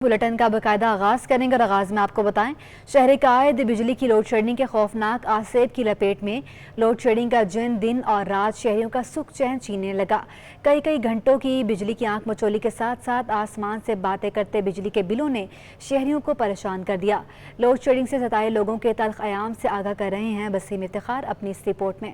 Bulletin का बाकायदा आगाज करेंगे और आगाज में आपको बताएं, शहर कायद बिजली की लोड शेडिंग के खौफनाक आसेब की लपेट में। लोड शेडिंग का दिन और रात शहरियों का सुख चैन छीनने लगा। कई कई घंटों की बिजली की आंख मचोली के साथ साथ आसमान से बातें करते बिजली के बिलों ने शहरियों को परेशान कर दिया। लोड शेडिंग से सताए लोगों के तल्ख आयाम से आगाह कर रहे हैं वसीम इफ्तिखार अपनी इस रिपोर्ट में।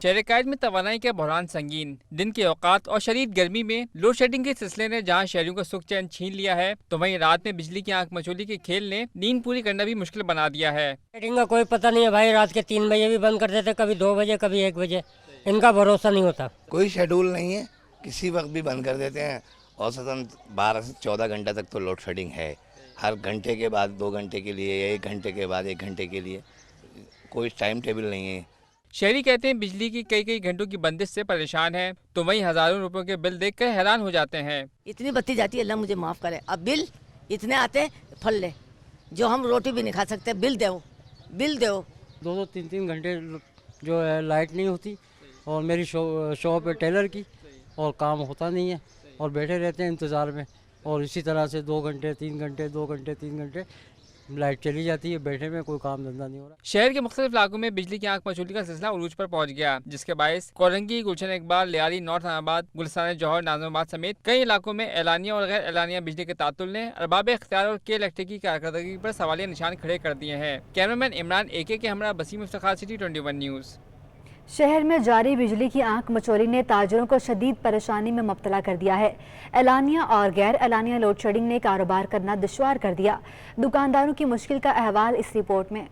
शहर कायद में तवानाई का बहरान संगीन। दिन के औकात और शदीद गर्मी में लोड शेडिंग के सिलसिले ने जहां शहरियों का सुख चैन छीन लिया है, तो वहीं रात में बिजली की आंख मचोली के खेल ने नींद पूरी करना भी मुश्किल बना दिया है। शेडिंग का कोई पता नहीं है भाई, रात के 3 बजे भी बंद कर देते, कभी 2 बजे कभी 1 बजे, इनका भरोसा नहीं होता। कोई शेड्यूल नहीं है, किसी वक्त भी बंद कर देते हैं। औसतन 12 से 14 घंटे तक तो लोड शेडिंग है। हर घंटे के बाद 2 घंटे के लिए या 1 घंटे के बाद 1 घंटे के लिए, कोई टाइम टेबल नहीं है। शहरी कहते हैं बिजली की कई कई घंटों की बंदिश से परेशान है, तो वहीं हजारों रुपयों के बिल देखकर हैरान हो जाते हैं। इतनी बत्ती जाती है, अल्लाह मुझे माफ़ करे। अब बिल इतने आते फल ले, जो हम रोटी भी नहीं खा सकते। बिल दो, बिल दो। 2-2 3-3 घंटे जो है लाइट नहीं होती, और मेरी शॉप है टेलर की, और काम होता नहीं है और बैठे रहते हैं इंतज़ार में। और इसी तरह से 2 घंटे 3 घंटे 2 घंटे 3 घंटे लाइट चली जाती है, बैठे में कोई काम धंधा नहीं हो रहा। शहर के मुख्तलिफ इलाकों में बिजली की आंख मचोली का सिलसिला उरूज पर पहुंच गया, जिसके बायस कोरंगी, गुलशन इकबाल, लियारी, नॉर्थ आबाद, गुलस्तान जौहर, नाज़िमाबाद समेत कई इलाकों में एलानिया और गैर एलानिया बिजली के तातुल ने अरबाब इख्तियार और के इलेक्ट्रिक की कारकर्दगी पर सवालिया निशान खड़े कर दिए हैं। कैमरामैन इमरान AK के हमरा वसीम इफ्तिखार, सिटी 21 न्यूज़। शहर में जारी बिजली की आंख मचोली ने ताजरों को शदीद परेशानी में मुब्तला कर दिया है। एलानिया और गैर एलानिया लोड शेडिंग ने कारोबार करना दुश्वार कर दिया। दुकानदारों की मुश्किल का अहवाल इस रिपोर्ट में।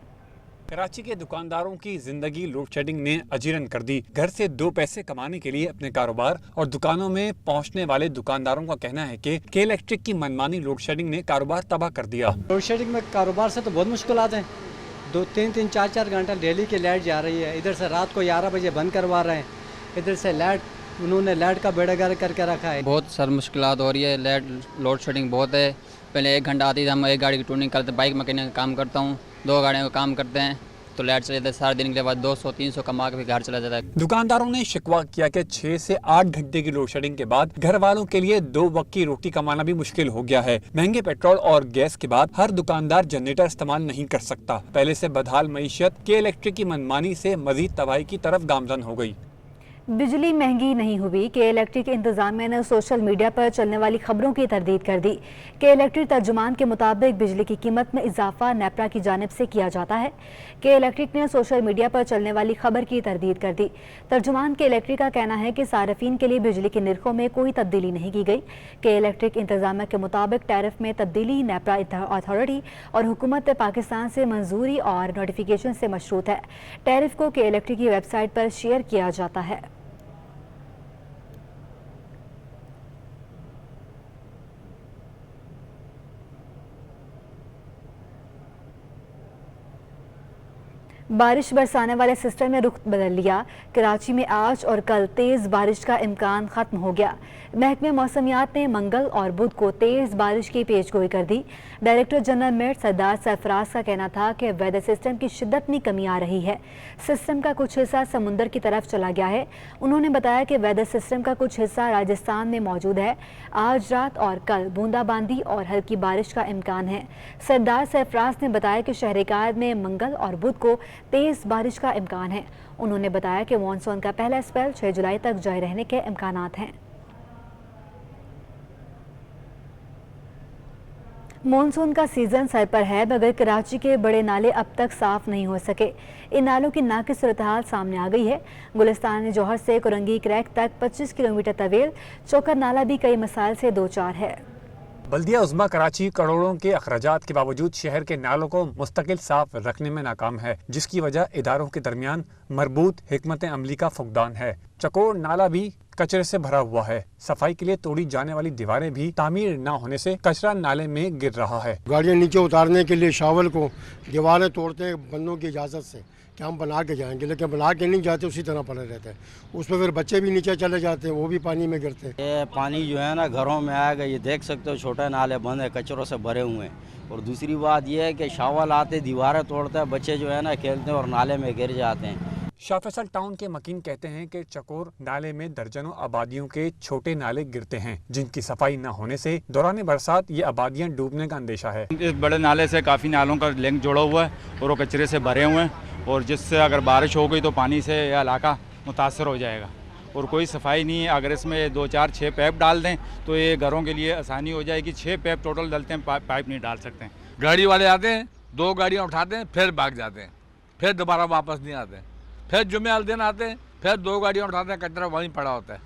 कराची के दुकानदारों की जिंदगी लोड शेडिंग ने अजीरन कर दी। घर से 2 पैसे कमाने के लिए अपने कारोबार और दुकानों में पहुंचने वाले दुकानदारों का कहना है कि के इलेक्ट्रिक की मनमानी लोड शेडिंग ने कारोबार तबाह कर दिया। लोड शेडिंग में कारोबार से तो बहुत मुश्किल आते हैं। 2-3-3 4-4 घंटा डेली की लाइट जा रही है। इधर से रात को 11 बजे बंद करवा रहे हैं, इधर से लाइट उन्होंने लाइट का बेड़ागर करके रखा है। बहुत सर मुश्किलात हो रही है। लाइट लोड शेडिंग बहुत है। पहले 1 घंटा आती थी, हम 1 गाड़ी की टूनिंग करते, बाइक मैकेनिक का काम करता हूँ, 2 गाड़ियों का काम करते हैं, तो लाइट चले जाता है। सारे दिन के बाद 200-300 कमा के भी घर चला जाता है। दुकानदारों ने शिकवा किया कि 6 से 8 घंटे की लोड शेडिंग के बाद घर वालों के लिए 2 वक्त की रोटी कमाना भी मुश्किल हो गया है। महंगे पेट्रोल और गैस के बाद हर दुकानदार जनरेटर इस्तेमाल नहीं कर सकता। पहले से बदहाल मईशत के इलेक्ट्रिक की मनमानी से मजीद तबाही की तरफ गामजन हो गई। बिजली महंगी नहीं हुई। के इलेक्ट्रिक इंतजामिया ने सोशल मीडिया पर चलने वाली खबरों की तरदीद कर दी। के इलेक्ट्रिक तर्जुमान के मुताबिक बिजली की कीमत में इजाफा नेपरा की जानिब से किया जाता है। के इलेक्ट्रिक ने सोशल मीडिया पर चलने वाली खबर की तरदीद कर दी। तर्जुमान के इलेक्ट्रिक का कहना है कि सार्फिन के लिए बिजली के निर्खों में कोई तब्दीली नहीं की गई। के इलेक्ट्रिक इंतजामिया के मुताबिक टैरिफ में तब्दीली नेपरा अथॉरिटी और हुकूमत पाकिस्तान से मंजूरी और नोटिफिकेशन से मशरूत है। टैरिफ को के इलेक्ट्रिक की वेबसाइट पर शेयर किया जाता है। बारिश बरसाने वाले सिस्टम ने रुख बदल लिया। कराची में आज और कल तेज़ बारिश का इम्कान ख़त्म हो गया। महकमे मौसमियात ने मंगल और बुध को तेज़ बारिश की पेशगोई कर दी। डायरेक्टर जनरल मेट सरदार सरफराज का कहना था कि वेदर सिस्टम की शिद्दत में कमी आ रही है। सिस्टम का कुछ हिस्सा समुंदर की तरफ चला गया है। उन्होंने बताया कि वेदर सिस्टम का कुछ हिस्सा राजस्थान में मौजूद है। आज रात और कल बूंदाबांदी और हल्की बारिश का इम्कान है। सरदार सरफराज ने बताया कि शहर कायद में मंगल और बुध को तेज़ बारिश का इम्कान है। उन्होंने बताया कि मानसून का पहला स्पेल 6 जुलाई तक जारी रहने के इम्कानात हैं। मानसून का सीजन सर पर है, मगर कराची के बड़े नाले अब तक साफ नहीं हो सके। इन नालों की नाकिस सूरत-ए-हाल सामने आ गई है। गुलिस्तान जौहर से कुरंगी क्रैक तक 25 किलोमीटर तवील चौकर नाला भी कई मसाइल से दो चार है। बल्दिया उज़्मा कराची करोड़ों के अखराजात के बावजूद शहर के नालों को मुस्तकिल साफ रखने में नाकाम है, जिसकी वजह इदारों के दरमियान मरबूत हिकमत अमली का फुकदान है। चकोर नाला भी कचरे से भरा हुआ है। सफाई के लिए तोड़ी जाने वाली दीवारें भी तामीर न होने से कचरा नाले में गिर रहा है। गाड़ियाँ नीचे उतारने के लिए शावल को दीवारें तोड़ते हैं बंदों की इजाज़त से कि हम बना के जाएंगे, लेकिन बना के नहीं जाते, उसी तरह पड़े रहते हैं। उसमें फिर बच्चे भी नीचे चले जाते हैं, वो भी पानी में गिरते हैं। ये पानी जो है ना घरों में आएगा, ये देख सकते हो छोटे नाले बंद है, कचरों से भरे हुए हैं। और दूसरी बात ये है कि शावल आते दीवारें तोड़ते हैं, बच्चे जो है ना खेलते हैं और नाले में गिर जाते हैं। शाह फैसल टाउन के मकीन कहते हैं कि चकोर नाले में दर्जनों आबादियों के छोटे नाले गिरते हैं, जिनकी सफाई न होने से दौरान बरसात ये आबादियां डूबने का अंदेशा है। इस बड़े नाले से काफ़ी नालों का लिंक जुड़ा हुआ है और वो कचरे से भरे हुए हैं, और जिससे अगर बारिश हो गई तो पानी से यह इलाका मुतासर हो जाएगा और कोई सफाई नहीं है। अगर इसमें 2 4 6 पैप डाल दें तो ये घरों के लिए आसानी हो जाएगी। 6 पैप टोटल डालते हैं, पाइप नहीं डाल सकते हैं। गाड़ी वाले आते हैं, 2 गाड़ियाँ उठाते हैं, फिर भाग जाते हैं, फिर दोबारा वापस नहीं आते हैं, फिर जुम्मे वाले दिन आते हैं, फिर 2 गाड़ियाँ उठाते हैं, कचरा वहीं पड़ा होता है,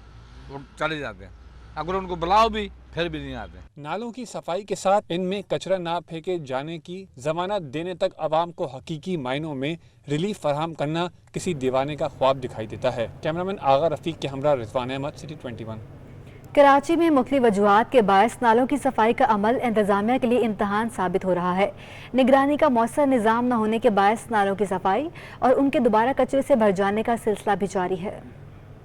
वो चले जाते हैं। अगर उनको बुलाओ भी फिर भी नहीं आते। नालों की सफाई के साथ इनमें कचरा ना फेंके जाने की जमानत देने तक आवाम को हकीकी मायनों में रिलीफ फराहम करना किसी दीवाने का ख्वाब दिखाई देता है। कैमरामैन आगा रफीक के हमरा रिजवान अहमद, सिटी 21। कराची में मुख्तलिफ वजूहात के बायस नालों की सफाई का अमल इंतजामिया के लिए इम्तहान साबित हो रहा है। निगरानी का मौसर निज़ाम न होने के बायस नालों की सफाई और उनके दोबारा कचरे से भर जाने का सिलसिला भी जारी है।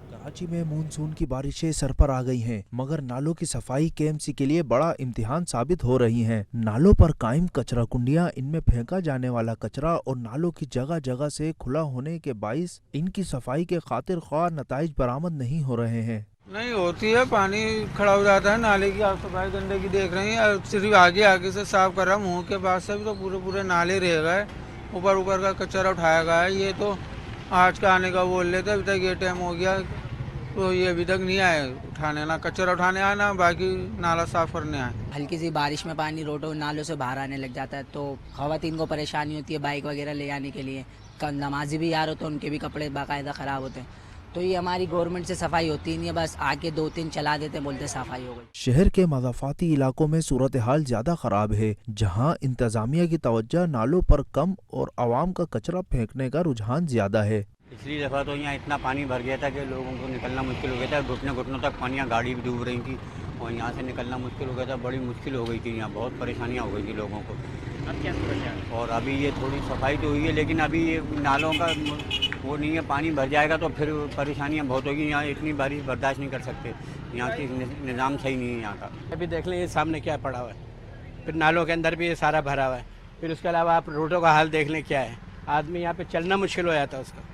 कराची में मानसून की बारिशें सर पर आ गई हैं, मगर नालों की सफाई केएमसी के लिए बड़ा इम्तिहान साबित हो रही हैं। नालों पर कायम कचरा कुंडियां, इनमें फेंका जाने वाला कचरा और नालों की जगह जगह से खुला होने के बाइस इनकी सफाई के खातिर ख्वाह नताइज बरामद नहीं हो रहे हैं। नहीं होती है, पानी खड़ा हो जाता है। नाले की आप सफाई गंदगी देख रही हैं, सिर्फ आगे आगे से साफ कर रहा, मुँह के पास से भी तो पूरे नाले रह गए, ऊपर का कचरा उठाया गया है। ये तो आज का आने का बोल लेते, अभी तक ये टाइम हो गया तो ये अभी तक नहीं आए उठाने, ना कचरा उठाने आए ना बाकी नाला साफ करने आए। हल्की सी बारिश में पानी रोडों नालों से बाहर आने लग जाता है तो ख़वातीन को परेशानी होती है बाइक वगैरह ले जाने के लिए। नमाजी भी यार हो तो उनके भी कपड़े बाकायदा ख़राब होते हैं। तो ये हमारी गवर्नमेंट से सफाई होती नहीं है, बस आके 2-3 चला देते, बोलते सफाई हो गई। शहर के मज़ाफ़ाती इलाकों में सूरत हाल ज्यादा खराब है, जहां इंतजामिया की तवज्जो नालों पर कम और आवाम का कचरा फेंकने का रुझान ज्यादा है। पिछली दफ़ा तो यहाँ इतना पानी भर गया था कि लोगों को निकलना मुश्किल हो गया था। घुटनों तक पानियाँ, गाड़ी भी डूब रही थी और यहाँ से निकलना मुश्किल हो गया था। बड़ी मुश्किल हो गई थी, यहाँ बहुत परेशानियाँ हो गई थी लोगों को। अब क्या समस्या? और अभी ये थोड़ी सफाई तो हुई है, लेकिन अभी ये नालों का वो नहीं है। पानी भर जाएगा तो फिर परेशानियाँ बहुत होगी। यहाँ इतनी बारिश बर्दाश्त नहीं कर सकते, यहाँ की निज़ाम सही नहीं है यहाँ का। अभी देख लें ये सामने क्या पड़ा हुआ है, फिर नालों के अंदर भी ये सारा भरा हुआ है। फिर उसके अलावा आप रोडों का हाल देख लें क्या है। आदमी यहाँ पे चलना मुश्किल हो जाता है उसका,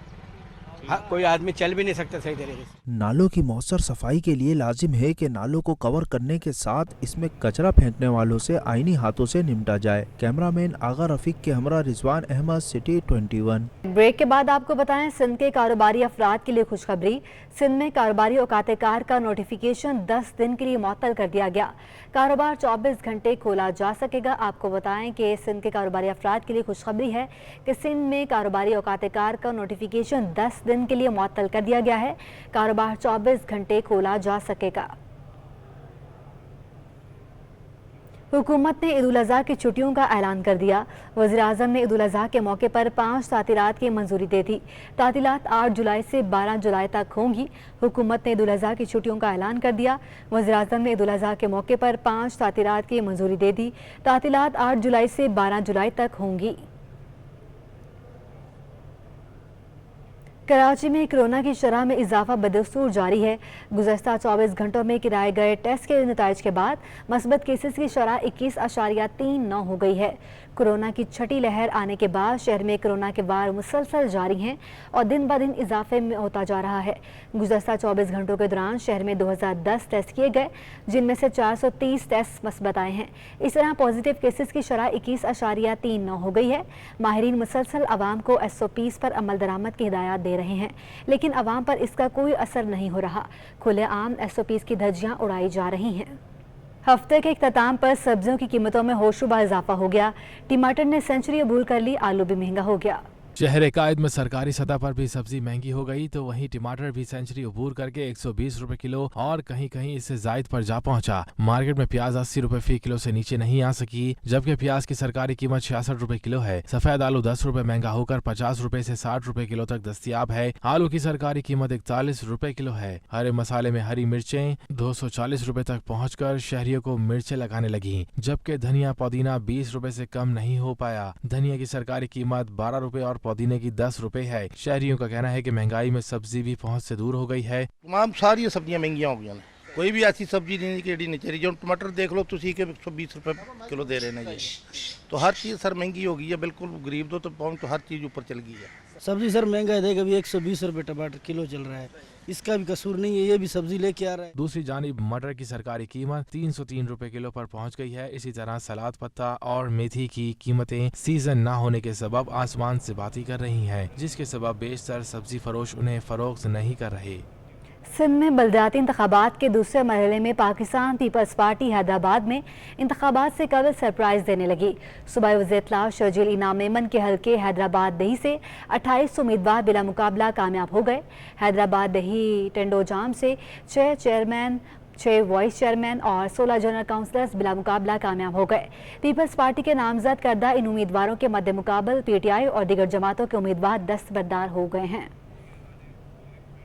कोई आदमी चल भी नहीं सकता सही तरीके से। नालों की मौसर सफाई के लिए लाजिम है कि नालों को कवर करने के साथ इसमें कचरा फेंकने वालों से आईनी हाथों से निपटा जाए। कैमरामैन आगा रफीक के हमरा रिजवान अहमद, सिटी 21। ब्रेक के बाद आपको बताएं सिंध के कारोबारी अफराद के लिए खुशखबरी। सिंध में कारोबारी औकात-ए-कार का नोटिफिकेशन 10 दिन के लिए मुअत्तल कर दिया गया। कारोबार 24 घंटे खोला जा सकेगा। आपको बताएं कि सिंध के कारोबारी अफराद के लिए खुशखबरी है कि सिंध में कारोबारी औकात-ए-कार का नोटिफिकेशन 10 दिन के लिए मुअत्तल कर दिया गया है। कारोबार 24 घंटे खोला जा सकेगा। हुकूमत ने ईद उल अज़हा की छुट्टियों का ऐलान कर दिया। वज़ीर-ए-आज़म ने ईद उल अज़हा के मौके पर 5 तातीलात की मंजूरी दे दी। तातीलात 8 जुलाई से 12 जुलाई तक होंगी। हुकूमत ने ईद उल अज़हा की छुट्टियों का ऐलान कर दिया। वज़ीर-ए-आज़म ने ईद उल अज़हा के मौके पर 5 तातीलात की मंजूरी दे दी। तातीलात 8 जुलाई से 12 जुलाई तक होंगी। कराची में कोरोना की शरह में इजाफा बदस्तूर जारी है। गुज़श्ता 24 घंटों में कराए गए टेस्ट के नतीजे के बाद मस्बत केसेस की शरह 21.39 हो गई है। कोरोना की छठी लहर आने के बाद शहर में कोरोना के वार मुसलसल जारी हैं और दिन ब दिन इजाफे में होता जा रहा है। गुज़श्ता 24 घंटों के दौरान शहर में 2010 टेस्ट किए गए, जिनमें से 430 टेस्ट मस्बत आए हैं। इस तरह पॉजिटिव केसेस की शरह 21.39 हो गई है। माहिरीन मुसलसल आवाम को SOPs पर अमल दरामद की हिदायत दे रहे हैं, लेकिन आवाम पर इसका कोई असर नहीं हो रहा। खुलेआम SOPs की धज्जियां उड़ाई जा रही हैं। हफ्ते के इख्तिताम पर सब्जियों की कीमतों में होशरुबा इजाफा हो गया। टमाटर ने सेंचुरी अबूर कर ली, आलू भी महंगा हो गया। शहर कायद में सरकारी सतह पर भी सब्जी महंगी हो गई तो वहीं टमाटर भी सेंचुरी अबूर करके 120 रुपए किलो और कहीं कहीं इससे जायद पर जा पहुंचा। मार्केट में प्याज 80 रुपए फी किलो से नीचे नहीं आ सकी, जबकि प्याज की सरकारी कीमत 66 रुपए किलो है। सफेद आलू 10 रुपए महंगा होकर 50 रुपए से 60 रुपए किलो तक दस्तियाब है। आलू की सरकारी कीमत 41 रुपए किलो है। हरे मसाले में हरी मिर्चें 240 रुपए तक पहुँचकर शहरियों को मिर्चें लगाने लगी, जबकि धनिया पुदीना 20 रुपए से कम नहीं हो पाया। धनिया की सरकारी कीमत 12 रुपए और पुदीने की 10 रुपए है। शहरियों का कहना है कि महंगाई में सब्जी भी पहुंच से दूर हो गई है। तमाम सारी सब्जियां महंगियां हो गई हैं। कोई भी ऐसी सब्जी नहीं कि नहीं चाहिए। जो टमाटर देख लो तुसी के 120 रुपए किलो दे रहे हैं जी। तो हर चीज़ सर महंगी हो गई है। बिल्कुल गरीब दो तो पहुंच तो हर चीज़ ऊपर चल गई है। सब्जी सर महंगा है, कभी 120 रुपये टमाटर किलो चल रहा है, इसका भी कसूर नहीं है, ये भी सब्जी लेके आ रहा है। दूसरी जानिब मटर की सरकारी कीमत 303 रुपए किलो पर पहुंच गई है। इसी तरह सलाद पत्ता और मेथी की कीमतें सीजन न होने के सबब आसमान से बाती कर रही हैं, जिसके सबब बेशतर सब्जी फरोश उन्हें फरोख्त नहीं कर रहे। सिंध में बलदियाती इंतखाबात के दूसरे मरहले में पाकिस्तान पीपल्स पार्टी हैदराबाद में इंतखाबात से कबल सरप्राइज देने लगी। सूबाई वज़ीर इत्तला शर्जील इनाम मेमन के हल्के हैदराबाद दही से 28 उम्मीदवार बिला मुकाबला कामयाब हो गए। हैदराबाद दही टेंडोजाम से 6 चेयरमैन, 6 वाइस चेयरमैन और 16 जनरल काउंसलर्स बिला मुकाबला कामयाब हो गए। पीपल्स पार्टी के नामजद करदा इन उम्मीदवारों के मद्दे मुकाबल PTI और दीगर जमातों के उम्मीदवार दस्तबरदार हो गए हैं।